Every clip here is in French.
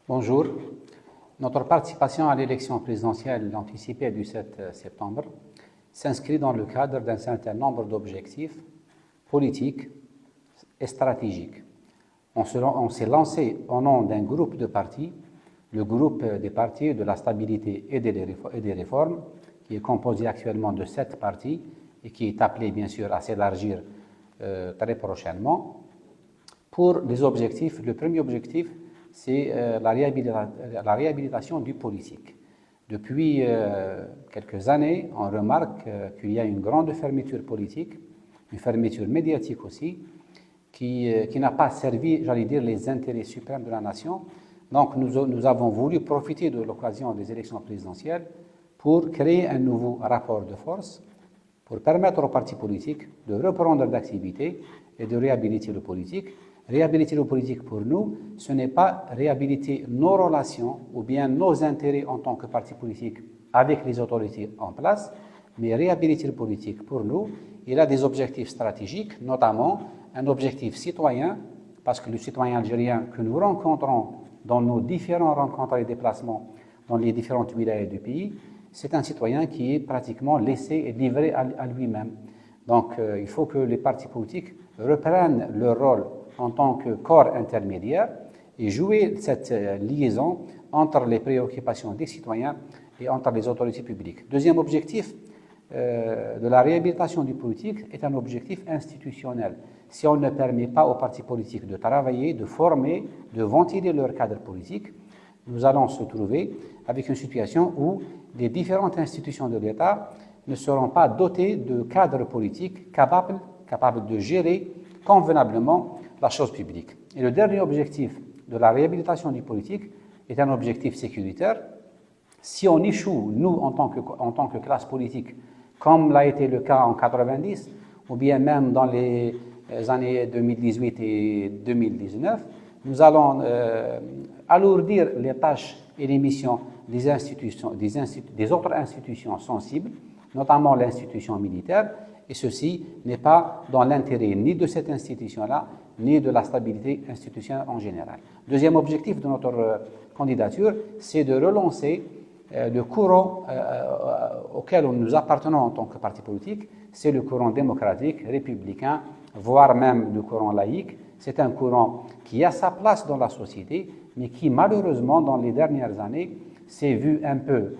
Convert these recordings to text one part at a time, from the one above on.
Bonjour. Notre participation à l'élection présidentielle anticipée du 7 septembre s'inscrit dans le cadre d'un certain nombre d'objectifs politiques et stratégiques. On s'est lancé au nom d'un groupe de partis, le groupe des partis de la stabilité et des réformes, qui est composé actuellement de 7 partis et qui est appelé bien sûr à s'élargir très prochainement. Pour les objectifs, le premier objectif, c'est la réhabilitation du politique. Depuis quelques années, on remarque qu'il y a une grande fermeture politique, une fermeture médiatique aussi, qui n'a pas servi, j'allais dire, les intérêts suprêmes de la nation. Donc nous avons voulu profiter de l'occasion des élections présidentielles pour créer un nouveau rapport de force, pour permettre aux partis politiques de reprendre d'activité et de réhabiliter le politique. Réhabiliter le politique pour nous, ce n'est pas réhabiliter nos relations ou bien nos intérêts en tant que parti politique avec les autorités en place, mais réhabiliter le politique pour nous, il a des objectifs stratégiques, notamment un objectif citoyen, parce que le citoyen algérien que nous rencontrons dans nos différentes rencontres et déplacements dans les différentes wilayas du pays, c'est un citoyen qui est pratiquement laissé et livré à lui-même. Donc il faut que les partis politiques reprennent leur rôle en tant que corps intermédiaire et jouer cette liaison entre les préoccupations des citoyens et entre les autorités publiques. Deuxième objectif de la réhabilitation du politique est un objectif institutionnel. Si on ne permet pas aux partis politiques de travailler, de former, de ventiler leur cadre politique, nous allons se trouver avec une situation où les différentes institutions de l'État ne seront pas dotées de cadres politiques capables de gérer convenablement la chose publique. Et le dernier objectif de la réhabilitation du politique est un objectif sécuritaire. Si on échoue, nous, en tant que classe politique, comme l'a été le cas en 90, ou bien même dans les années 2018 et 2019, nous allons alourdir les tâches et les missions des autres institutions sensibles, notamment l'institution militaire, et ceci n'est pas dans l'intérêt ni de cette institution-là, ni de la stabilité institutionnelle en général. Deuxième objectif de notre candidature, c'est de relancer le courant auquel nous appartenons en tant que parti politique, c'est le courant démocratique, républicain, voire même le courant laïque. C'est un courant qui a sa place dans la société, mais qui malheureusement, dans les dernières années, s'est vu un peu,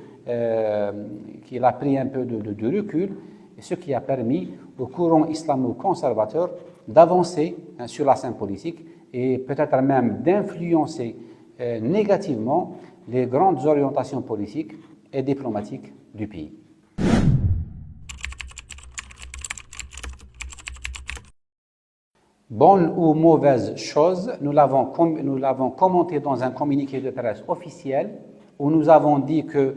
qu'il a pris un peu de recul, et ce qui a permis au courant islamo-conservateur d'avancer sur la scène politique et peut-être même d'influencer négativement les grandes orientations politiques et diplomatiques du pays. Bonne ou mauvaise chose, nous l'avons commenté dans un communiqué de presse officiel où nous avons dit que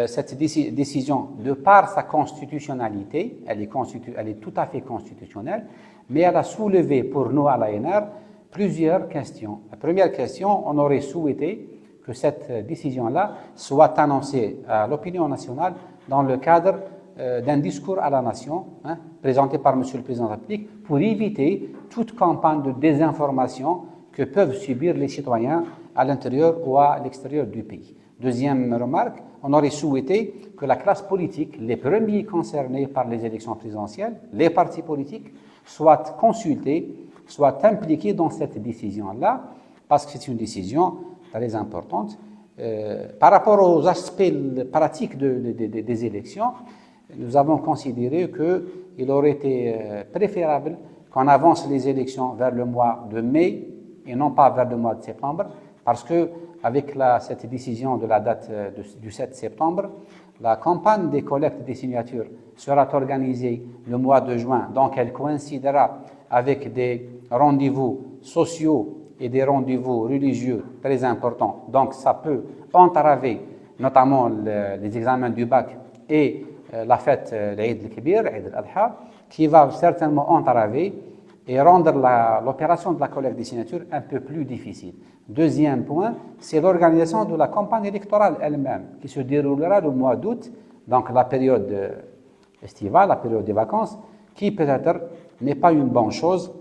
cette décision, de par sa constitutionnalité, elle est tout à fait constitutionnelle, mais elle a soulevé pour nous à l'ANR plusieurs questions. La première question, on aurait souhaité que cette décision-là soit annoncée à l'opinion nationale dans le cadre d'un discours à la nation, présenté par M. le Président de la République, pour éviter toute campagne de désinformation que peuvent subir les citoyens à l'intérieur ou à l'extérieur du pays. Deuxième remarque, on aurait souhaité que la classe politique, les premiers concernés par les élections présidentielles, les partis politiques, soient consultés, soient impliqués dans cette décision-là, parce que c'est une décision très importante. Par rapport aux aspects pratiques des élections, nous avons considéré qu'il aurait été préférable qu'on avance les élections vers le mois de mai et non pas vers le mois de septembre, parce que avec cette décision de la date du 7 septembre, la campagne des collectes des signatures sera organisée le mois de juin, donc elle coïncidera avec des rendez-vous sociaux et des rendez-vous religieux très importants. Donc ça peut entraver notamment les examens du bac et la fête, l'Eid al-Kibir, l'Eid al-Adha, qui va certainement entraver et rendre l'opération de la collecte des signatures un peu plus difficile. Deuxième point, c'est l'organisation de la campagne électorale elle-même, qui se déroulera le mois d'août, donc la période estivale, la période des vacances, qui peut-être n'est pas une bonne chose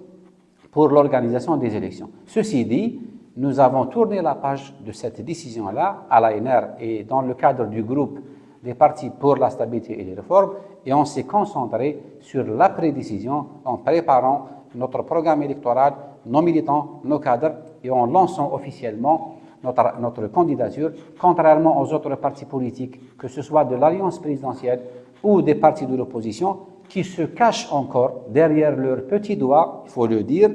pour l'organisation des élections. Ceci dit, nous avons tourné la page de cette décision-là à l'ANR et dans le cadre du groupe des partis pour la stabilité et les réformes, et on s'est concentré sur l'après-décision en préparant notre programme électoral, nos militants, nos cadres, et en lançant officiellement notre candidature, contrairement aux autres partis politiques, que ce soit de l'alliance présidentielle ou des partis de l'opposition, qui se cachent encore derrière leurs petits doigts, il faut le dire,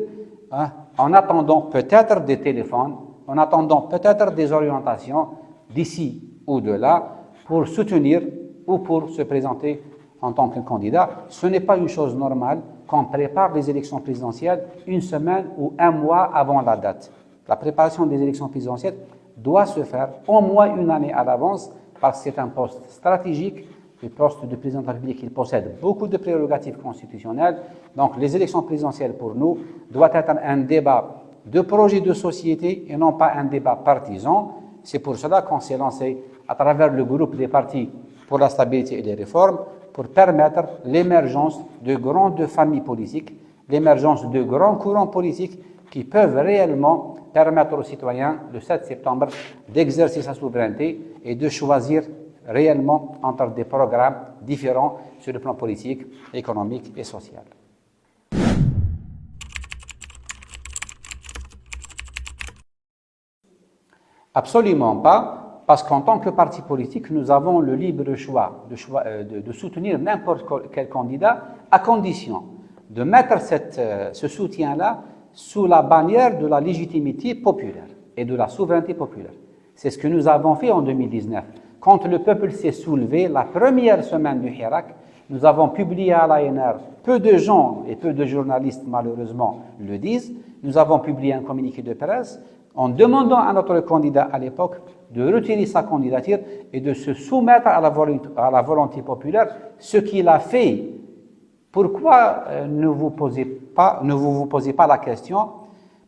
hein, en attendant peut-être des téléphones, en attendant peut-être des orientations d'ici ou de là, pour soutenir ou pour se présenter en tant que candidat. Ce n'est pas une chose normale qu'on prépare les élections présidentielles une semaine ou un mois avant la date. La préparation des élections présidentielles doit se faire au moins une année à l'avance parce que c'est un poste stratégique. Le poste de président de la République, il possède beaucoup de prérogatives constitutionnelles. Donc les élections présidentielles pour nous doivent être un débat de projet de société et non pas un débat partisan. C'est pour cela qu'on s'est lancé à travers le groupe des partis pour la stabilité et les réformes pour permettre l'émergence de grandes familles politiques, l'émergence de grands courants politiques qui peuvent réellement permettre aux citoyens, le 7 septembre, d'exercer sa souveraineté et de choisir réellement entre des programmes différents sur le plan politique, économique et social. Absolument pas, parce qu'en tant que parti politique, nous avons le libre choix de soutenir n'importe quel candidat, à condition de mettre ce soutien-là sous la bannière de la légitimité populaire et de la souveraineté populaire. C'est ce que nous avons fait en 2019. Quand le peuple s'est soulevé, la première semaine du Hirak, nous avons publié à l'ANR, peu de gens et peu de journalistes malheureusement le disent, nous avons publié un communiqué de presse en demandant à notre candidat à l'époque de retirer sa candidature et de se soumettre à la volonté populaire, ce qu'il a fait. Pourquoi ne vous posez pas la question,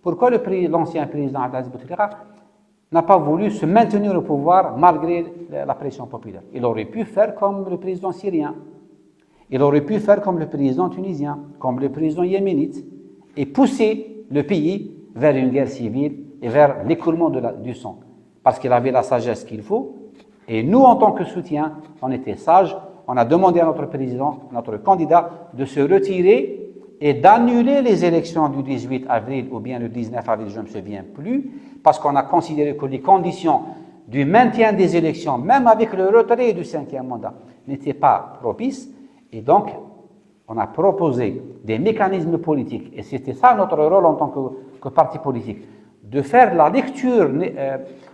pourquoi l'ancien président Abdelaziz Bouteflika n'a pas voulu se maintenir au pouvoir malgré la pression populaire? Il aurait pu faire comme le président syrien, il aurait pu faire comme le président tunisien, comme le président yéménite, et pousser le pays vers une guerre civile et vers l'écoulement du sang. Parce qu'il avait la sagesse qu'il faut, et nous, en tant que soutien, on était sages, on a demandé à notre président, notre candidat, de se retirer et d'annuler les élections du 18 avril ou bien le 19 avril, je ne me souviens plus, parce qu'on a considéré que les conditions du maintien des élections, même avec le retrait du 5e mandat, n'étaient pas propices. Et donc, on a proposé des mécanismes politiques, et c'était ça notre rôle en tant que parti politique, de faire la lecture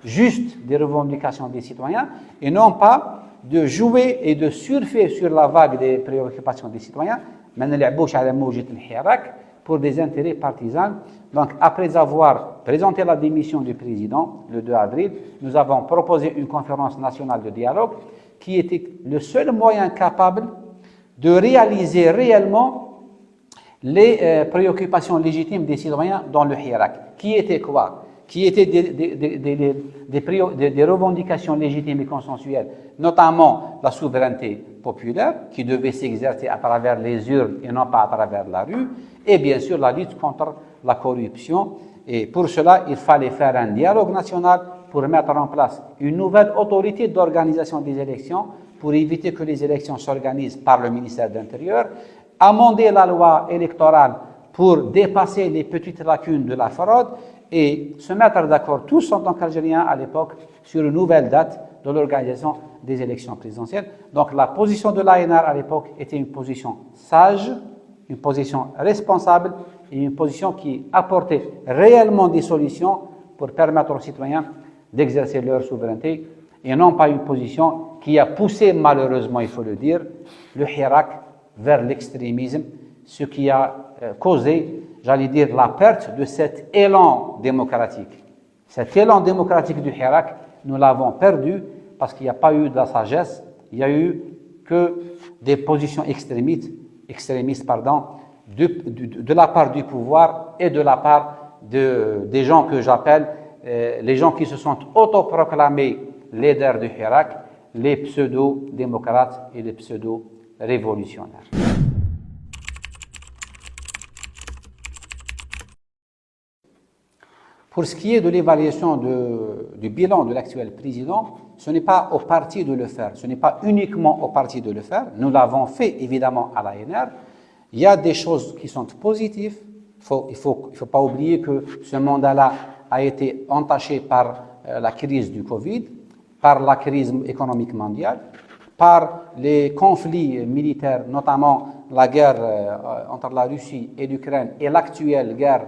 juste des revendications des citoyens et non pas de jouer et de surfer sur la vague des préoccupations des citoyens, pour des intérêts partisans. Donc, après avoir présenté la démission du président le 2 avril, nous avons proposé une conférence nationale de dialogue qui était le seul moyen capable de réaliser réellement les préoccupations légitimes des citoyens dans le Hirak. Qui était quoi? Qui étaient des revendications légitimes et consensuelles, notamment la souveraineté populaire, qui devait s'exercer à travers les urnes et non pas à travers la rue, et bien sûr la lutte contre la corruption. Et pour cela, il fallait faire un dialogue national pour mettre en place une nouvelle autorité d'organisation des élections, pour éviter que les élections s'organisent par le ministère de l'Intérieur, amender la loi électorale pour dépasser les petites lacunes de la fraude et se mettre d'accord tous en tant qu'Algériens à l'époque sur une nouvelle date de l'organisation des élections présidentielles. Donc la position de l'ANR à l'époque était une position sage, une position responsable et une position qui apportait réellement des solutions pour permettre aux citoyens d'exercer leur souveraineté et non pas une position qui a poussé malheureusement, il faut le dire, le Hirak vers l'extrémisme, ce qui a causé, j'allais dire, la perte de cet élan démocratique. Cet élan démocratique du Hirak, nous l'avons perdu parce qu'il n'y a pas eu de la sagesse, il n'y a eu que des positions extrémistes de la part du pouvoir et de la part des gens que j'appelle les gens qui se sont autoproclamés leaders du Hirak, les pseudo-démocrates et les pseudo-révolutionnaires. Pour ce qui est de l'évaluation du bilan de l'actuel président, ce n'est pas au parti de le faire, ce n'est pas uniquement au parti de le faire. Nous l'avons fait évidemment à l'ANR. Il y a des choses qui sont positives. Il faut pas oublier que ce mandat-là a été entaché par la crise du Covid, par la crise économique mondiale, par les conflits militaires, notamment la guerre entre la Russie et l'Ukraine et l'actuelle guerre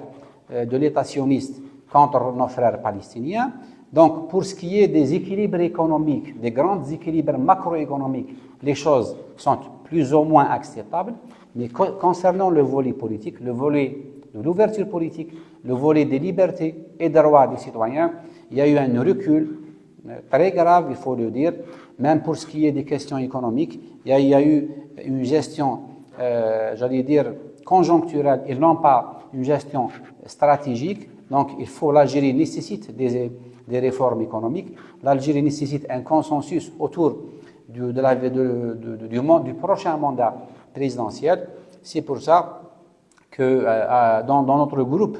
de l'État sioniste contre nos frères palestiniens. Donc, pour ce qui est des équilibres économiques, des grands équilibres macroéconomiques, les choses sont plus ou moins acceptables. Mais concernant le volet politique, le volet de l'ouverture politique, le volet des libertés et des droits des citoyens, il y a eu un recul très grave, il faut le dire. Même pour ce qui est des questions économiques, il y a eu une gestion, j'allais dire, conjoncturelle et non pas une gestion stratégique. Donc, l'Algérie nécessite des réformes économiques. L'Algérie nécessite un consensus autour du prochain mandat présidentiel. C'est pour ça que dans notre groupe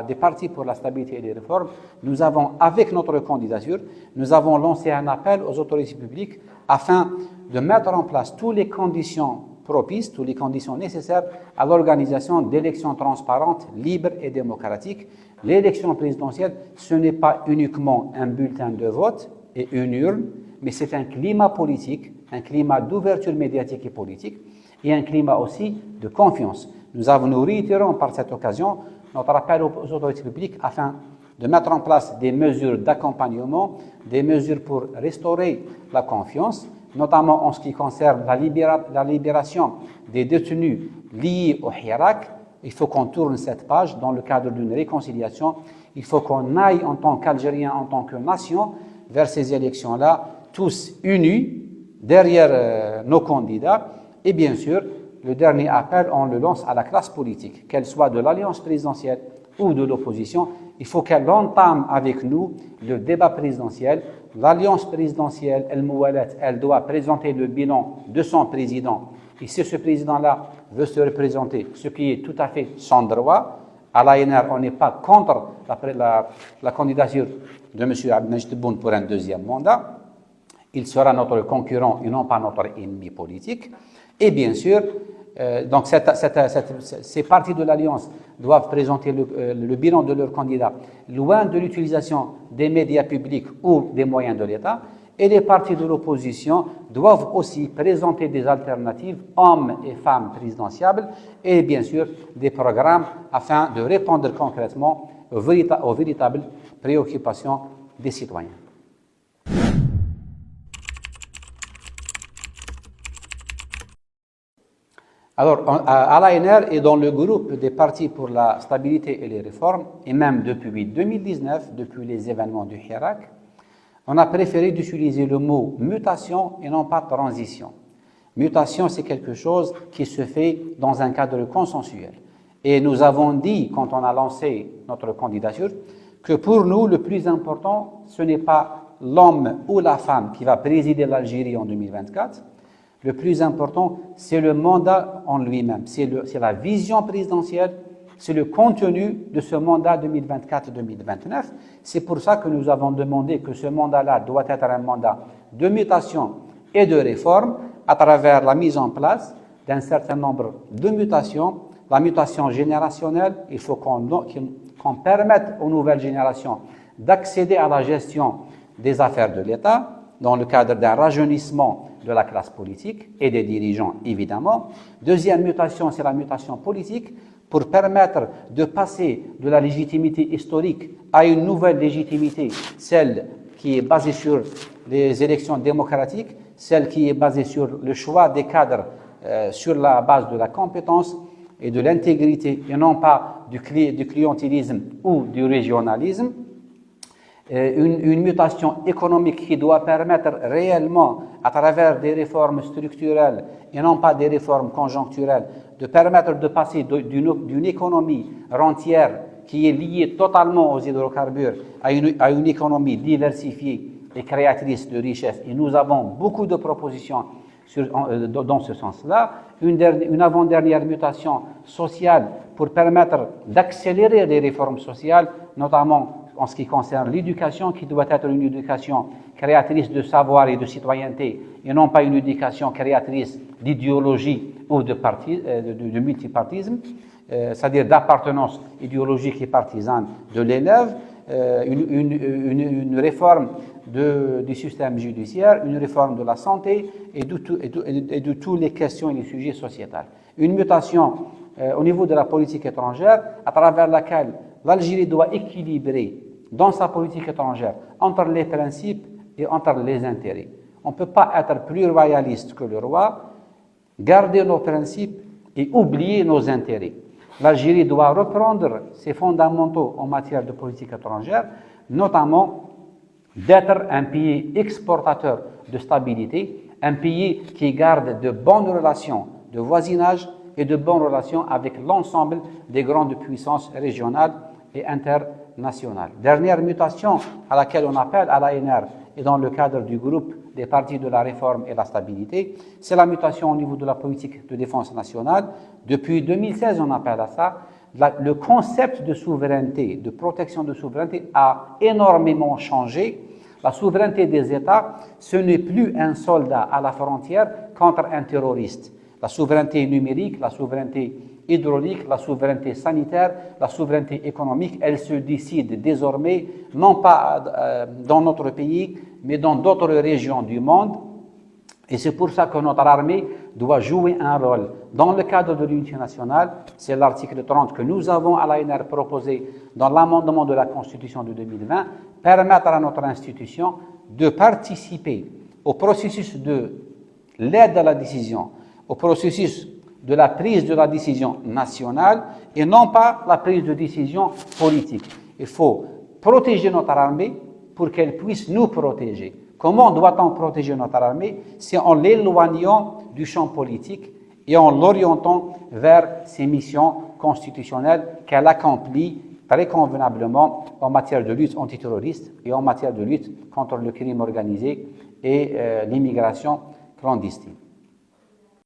des partis pour la stabilité et les réformes, nous avons, avec notre candidature, nous avons lancé un appel aux autorités publiques afin de mettre en place toutes les conditions propices, toutes les conditions nécessaires à l'organisation d'élections transparentes, libres et démocratiques. L'élection présidentielle, ce n'est pas uniquement un bulletin de vote et une urne, mais c'est un climat politique, un climat d'ouverture médiatique et politique, et un climat aussi de confiance. Nous réitérons par cette occasion notre appel aux autorités publiques afin de mettre en place des mesures d'accompagnement, des mesures pour restaurer la confiance, notamment en ce qui concerne la libération des détenus liés au Hirak. Il faut qu'on tourne cette page dans le cadre d'une réconciliation. Il faut qu'on aille en tant qu'Algériens, en tant que nation, vers ces élections-là, tous unis derrière nos candidats. Et bien sûr, le dernier appel, on le lance à la classe politique, qu'elle soit de l'alliance présidentielle ou de l'opposition. Il faut qu'elle entame avec nous le débat présidentiel. L'alliance présidentielle, elle doit présenter le bilan de son président. Et si ce président-là veut se représenter, ce qui est tout à fait son droit, à l'ANR, on n'est pas contre la candidature de M. Abdelmajid Tebboune pour un deuxième mandat. Il sera notre concurrent et non pas notre ennemi politique. Et bien sûr, donc ces partis de l'Alliance doivent présenter le bilan de leur candidat loin de l'utilisation des médias publics ou des moyens de l'État. Et les partis de l'opposition doivent aussi présenter des alternatives, hommes et femmes présidentiables, et bien sûr des programmes afin de répondre concrètement aux véritables préoccupations des citoyens. Alors, à l'ANR et dans le groupe des partis pour la stabilité et les réformes, et même depuis 2019, depuis les événements du Hirak, on a préféré d'utiliser le mot mutation et non pas transition. Mutation, c'est quelque chose qui se fait dans un cadre consensuel. Et nous avons dit, quand on a lancé notre candidature, que pour nous, le plus important, ce n'est pas l'homme ou la femme qui va présider l'Algérie en 2024. Le plus important, c'est le mandat en lui-même, c'est la vision présidentielle, c'est le contenu de ce mandat 2024-2029. C'est pour ça que nous avons demandé que ce mandat-là doit être un mandat de mutation et de réforme à travers la mise en place d'un certain nombre de mutations. La mutation générationnelle, il faut qu'on permette aux nouvelles générations d'accéder à la gestion des affaires de l'État dans le cadre d'un rajeunissement de la classe politique et des dirigeants, évidemment. Deuxième mutation, c'est la mutation politique pour permettre de passer de la légitimité historique à une nouvelle légitimité, celle qui est basée sur les élections démocratiques, celle qui est basée sur le choix des cadres sur la base de la compétence et de l'intégrité et non pas du clientélisme ou du régionalisme. Une mutation économique qui doit permettre réellement, à travers des réformes structurelles et non pas des réformes conjoncturelles, de permettre de passer d'une économie rentière qui est liée totalement aux hydrocarbures à une économie diversifiée et créatrice de richesses. Et nous avons beaucoup de propositions dans ce sens-là. Une avant-dernière mutation sociale pour permettre d'accélérer les réformes sociales, notamment en ce qui concerne l'éducation, qui doit être une éducation créatrice de savoir et de citoyenneté, et non pas une éducation créatrice d'idéologie ou de multipartisme, c'est-à-dire d'appartenance idéologique et partisane de l'élève, une réforme du système judiciaire, une réforme de la santé et de toutes les questions et les sujets sociétals. Une mutation au niveau de la politique étrangère, à travers laquelle l'Algérie doit équilibrer dans sa politique étrangère entre les principes et entre les intérêts. On ne peut pas être plus royaliste que le roi, garder nos principes et oublier nos intérêts. L'Algérie doit reprendre ses fondamentaux en matière de politique étrangère, notamment d'être un pays exportateur de stabilité, un pays qui garde de bonnes relations de voisinage et de bonnes relations avec l'ensemble des grandes puissances régionales et internationales. Dernière mutation à laquelle on appelle à l'ANR et dans le cadre du groupe des partis de la réforme et de la stabilité, c'est la mutation au niveau de la politique de défense nationale. Depuis 2016, on appelle à ça. Le concept de souveraineté, de protection de souveraineté a énormément changé. La souveraineté des États, ce n'est plus un soldat à la frontière contre un terroriste. La souveraineté numérique, la souveraineté hydraulique, la souveraineté sanitaire, la souveraineté économique, elle se décide désormais, non pas dans notre pays, mais dans d'autres régions du monde. Et c'est pour ça que notre armée doit jouer un rôle. Dans le cadre de l'unité nationale, c'est l'article 30 que nous avons à l'ANR proposé dans l'amendement de la Constitution de 2020, permettre à notre institution de participer au processus de l'aide à la décision, au processus de la prise de la décision nationale et non pas la prise de décision politique. Il faut protéger notre armée pour qu'elle puisse nous protéger. Comment doit-on protéger notre armée? C'est en l'éloignant du champ politique et en l'orientant vers ses missions constitutionnelles qu'elle accomplit très convenablement en matière de lutte antiterroriste et en matière de lutte contre le crime organisé et l'immigration clandestine.